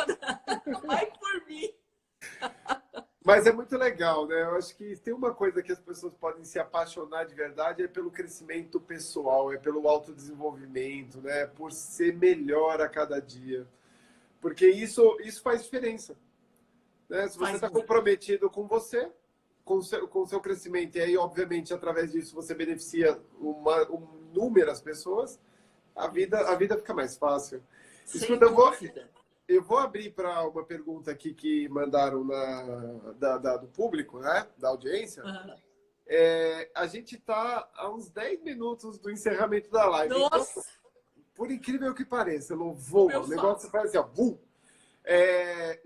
Vai por mim. Mas é muito legal, né? Eu acho que tem uma coisa que as pessoas podem se apaixonar de verdade, é pelo crescimento pessoal, é pelo autodesenvolvimento, né? Por ser melhor a cada dia. Porque isso faz diferença, né? Se você Faz está muito. comprometido com você, com o seu crescimento, e aí, obviamente, através disso você beneficia inúmeras pessoas, a vida fica mais fácil. Sem Escuta, dúvida. eu vou abrir para uma pergunta aqui que mandaram do público, né? Da audiência. Aham. A gente está a uns 10 minutos do encerramento da live. Então, Nossa, por incrível que pareça, ela o voa. meu O negócio salto. faz assim, ó, bum.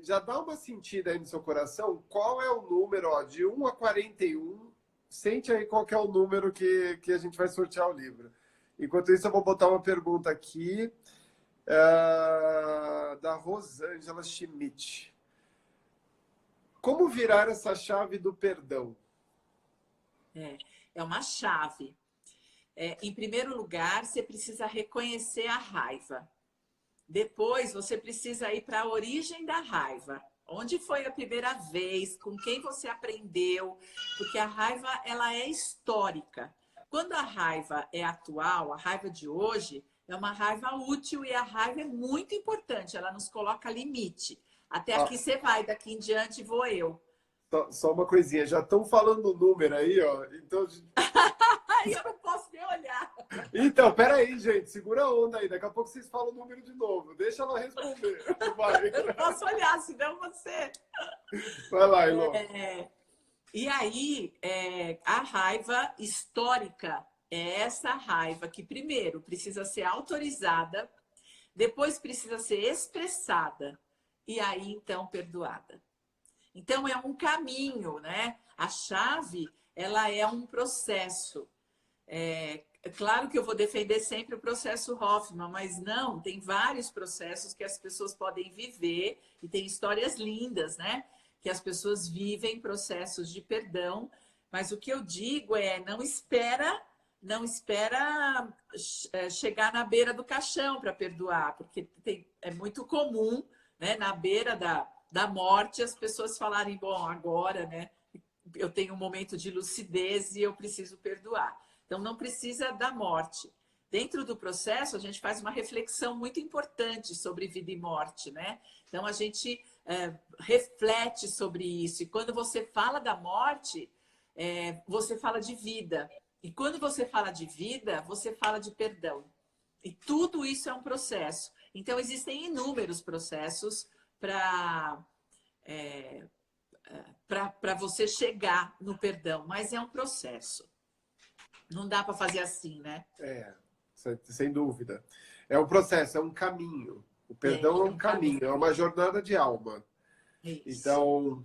Já dá uma sentida aí no seu coração. Qual é o número, ó, de 1 a 41? Sente aí qual que é o número que a gente vai sortear o livro. Enquanto isso, eu vou botar uma pergunta aqui. Da Rosângela Schmidt. Como virar essa chave do perdão? É uma chave. Em primeiro lugar, você precisa reconhecer a raiva. Depois, você precisa ir para a origem da raiva. Onde foi a primeira vez? Com quem você aprendeu? Porque a raiva, ela é histórica. Quando a raiva é atual, a raiva de hoje, é uma raiva útil e a raiva é muito importante. Ela nos coloca limite. Até Ah, aqui você vai, daqui em diante vou eu. só uma coisinha. Já estão falando o número aí, ó. Ai, eu não posso nem olhar. Então, peraí, gente. Segura a onda aí. Daqui a pouco vocês falam o número de novo. Deixa ela responder. Vai, Eu não posso olhar, senão você... vai lá, Ilô. E aí, a raiva histórica é essa raiva que, primeiro, precisa ser autorizada, depois precisa ser expressada e aí, então, perdoada. Então, é um caminho, né? A chave, ela é um processo. É claro que eu vou defender sempre o processo Hoffman, mas não, tem vários processos que as pessoas podem viver e tem histórias lindas, né? Que as pessoas vivem processos de perdão, mas o que eu digo é não espera chegar na beira do caixão para perdoar, porque é muito comum, né, na beira da morte as pessoas falarem, bom, agora, né, eu tenho um momento de lucidez e eu preciso perdoar. Então, não precisa da morte. Dentro do processo, a gente faz uma reflexão muito importante sobre vida e morte, né? Então, a gente reflete sobre isso. E quando você fala da morte, você fala de vida. E quando você fala de vida, você fala de perdão. E tudo isso é um processo. Então, existem inúmeros processos para você chegar no perdão, mas é um processo. Não dá para fazer assim, né? Sem dúvida. É um processo, é um caminho. O perdão é um caminho, é uma jornada de alma. Isso. Então,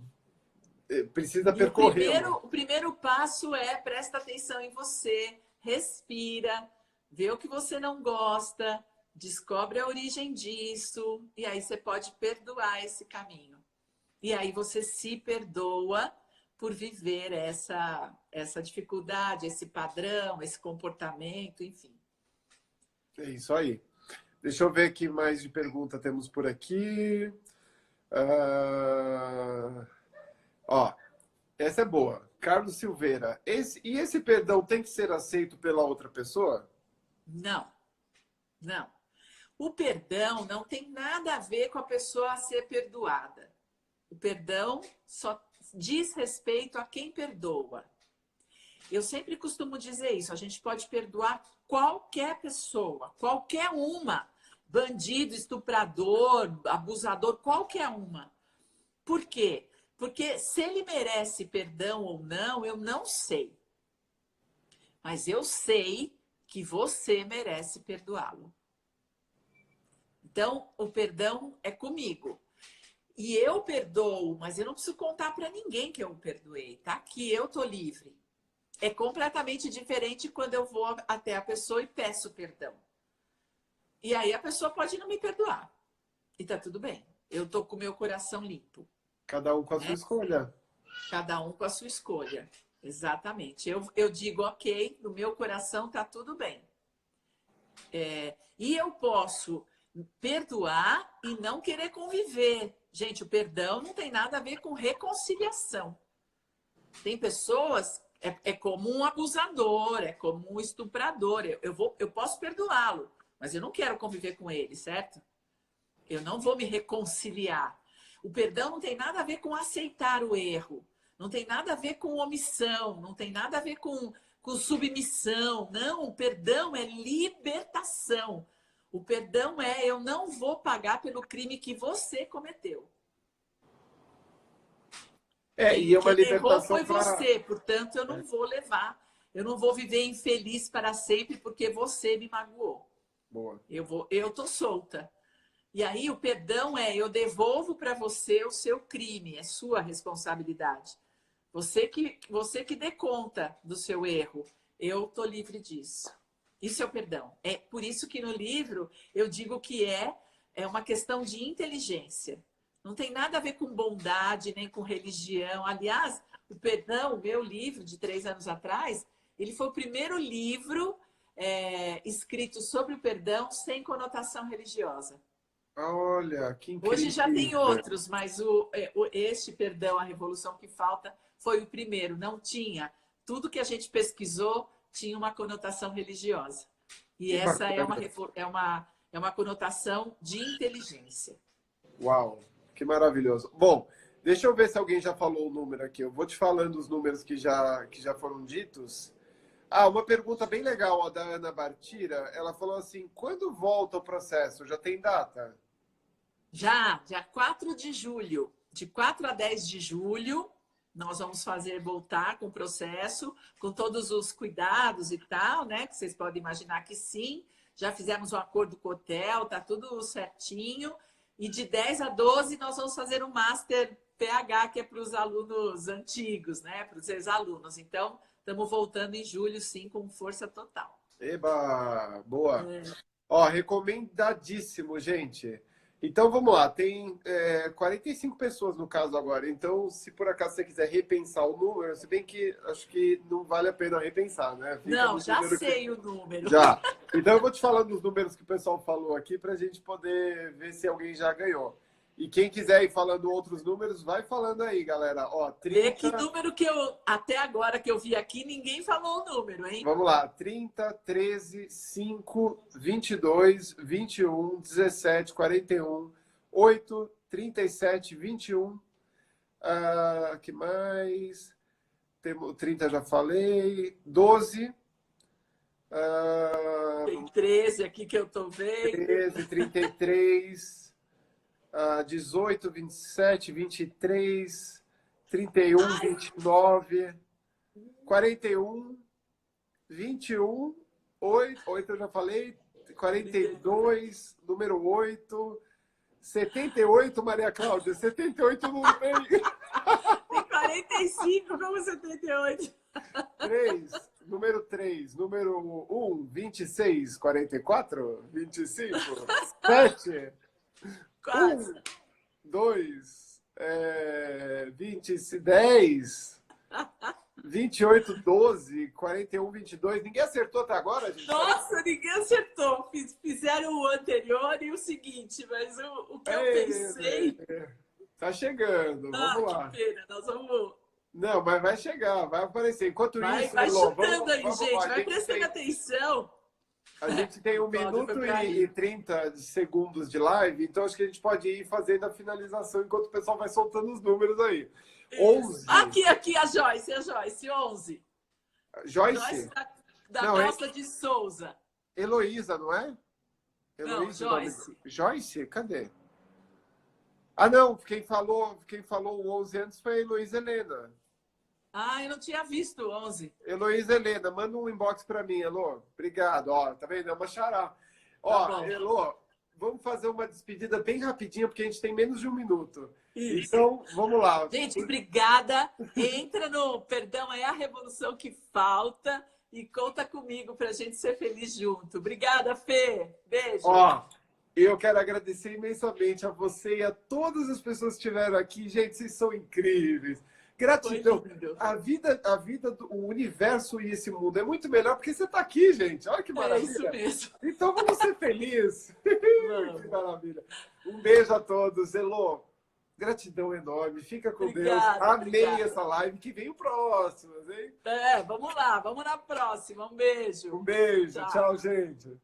precisa E percorrer. o primeiro passo é presta atenção em você, respira, vê o que você não gosta, descobre a origem disso, e aí você pode perdoar esse caminho. E aí você se perdoa por viver essa dificuldade, esse padrão, esse comportamento, enfim. É isso aí. Deixa eu ver o que mais de pergunta temos por aqui. Ó, essa é boa. Carlos Silveira. Esse perdão tem que ser aceito pela outra pessoa? Não, não. O perdão não tem nada a ver com a pessoa a ser perdoada. O perdão só diz respeito a quem perdoa. Eu sempre costumo dizer isso, a gente pode perdoar qualquer pessoa, qualquer uma, bandido, estuprador, abusador, qualquer uma. Por quê? Porque se ele merece perdão ou não, eu não sei. Mas eu sei que você merece perdoá-lo. Então, o perdão é comigo. E eu perdoo, mas eu não preciso contar para ninguém que eu o perdoei, tá? Que eu tô livre. É completamente diferente quando eu vou até a pessoa e peço perdão. E aí a pessoa pode não me perdoar. E tá tudo bem. Eu tô com o meu coração limpo. Cada um com a sua escolha. Cada um com a sua escolha. Exatamente. Eu digo, ok, no meu coração tá tudo bem. E eu posso Perdoar e não querer conviver. Gente, o perdão não tem nada a ver com reconciliação. Tem pessoas, é como um abusador, é como um estuprador. Eu posso perdoá-lo, mas eu não quero conviver com ele, certo? Eu não vou me reconciliar. O perdão não tem nada a ver com aceitar o erro. Não tem nada a ver com omissão. Não tem nada a ver com submissão. Não, o perdão é libertação. O perdão é eu não vou pagar pelo crime que você cometeu. E é uma Quem errou libertação foi você, portanto eu não vou levar. Eu não vou viver infeliz para sempre porque você me magoou. Boa. Eu tô solta. E aí o perdão é eu devolvo para você o seu crime, é sua responsabilidade. Você que dê conta do seu erro. Eu tô livre disso. Isso é o perdão. É por isso que no livro eu digo que é uma questão de inteligência. Não tem nada a ver com bondade, nem com religião. Aliás, o perdão, o meu livro de 3 anos atrás, ele foi o primeiro livro escrito sobre o perdão sem conotação religiosa. Olha, que incrível. Hoje já tem outros, mas este perdão, a revolução que falta, foi o primeiro. Não tinha. Tudo que a gente pesquisou tinha uma conotação religiosa. E Que essa bacana. é uma conotação de inteligência. Uau, que maravilhoso. Bom, deixa eu ver se alguém já falou o número aqui. Eu vou te falando os números que já foram ditos. Uma pergunta bem legal, ó, da Ana Bartira. Ela falou assim, quando volta o processo? Já tem data? Já, dia 4 de julho. De 4 a 10 de julho, nós vamos voltar com o processo, com todos os cuidados e tal, né? Que vocês podem imaginar que sim. Já fizemos um acordo com o hotel, tá tudo certinho. E de 10 a 12 nós vamos fazer um Master PH, que é para os alunos antigos, né? Para os ex-alunos. Então, estamos voltando em julho, sim, com força total. Eba, boa. Ó, recomendadíssimo, gente. Então, vamos lá. Tem 45 pessoas no caso agora. Então, se por acaso você quiser repensar o número, se bem que acho que não vale a pena repensar, né? Fica não, já sei o número. Já. Então, eu vou te falando os números que o pessoal falou aqui para a gente poder ver se alguém já ganhou. E quem quiser ir falando outros números, vai falando aí, galera. Ó, 30... Vê que número que até agora que eu vi aqui, ninguém falou o número, hein? Vamos lá. 30, 13, 5, 22, 21, 17, 41, 8, 37, 21. Que mais? Temos 30, já falei. 12. Tem 13 aqui que eu tô vendo. 13, 33. 18, 27, 23, 31, 29, 41, 21, 8 eu já falei, 42, número 8, 78, Maria Cláudia, 78 não tem. Tem 45, como 78? 3, número 3, número 1, 26, 44, 25, 7... Quase. 1, 2, 20, 10, 28, 12, 41, 22. Ninguém acertou até agora, gente? Nossa, ninguém acertou. Fizeram o anterior e o seguinte, mas o que eu pensei... Tá chegando, vamos lá. Que pena, nós vamos... Não, mas vai chegar, vai aparecer. Enquanto isso, vai Elô, chutando aí, gente. lá. Vai prestando atenção. A gente tem 1 minuto e 30 segundos de live, então acho que a gente pode ir fazendo a finalização enquanto o pessoal vai soltando os números aí. Isso. 11. Aqui, a Joyce, 11. Joyce? Da Não, Costa de Souza. Heloísa, não é? Não, Heloísa, Joyce. Joyce? Cadê? Não, quem falou o 11 antes foi a Heloísa Helena. Eu não tinha visto o 11. Heloísa Helena, manda um inbox para mim, Elô. Obrigado. Ó, tá vendo? É uma xará. Ó, Elô, vamos fazer uma despedida bem rapidinha, porque a gente tem menos de 1 minuto. Isso. Então, vamos lá. Gente, obrigada. Entra no Perdão é a Revolução que Falta e conta comigo pra gente ser feliz junto. Obrigada, Fê. Beijo. Ó, eu quero agradecer imensamente a você e a todas as pessoas que estiveram aqui. Gente, vocês são incríveis. Gratidão. Foi lindo. O universo e esse mundo é muito melhor porque você está aqui, gente. Olha que É maravilha. isso mesmo. Então vamos ser felizes. Vamos. Que maravilha. Um beijo a todos. Elô, gratidão enorme. Fica com Obrigada, Deus. Amei obrigada. essa live. Que vem o próximo, hein? Vamos lá, vamos na próxima. Um beijo. Um beijo. Tchau. Tchau, gente.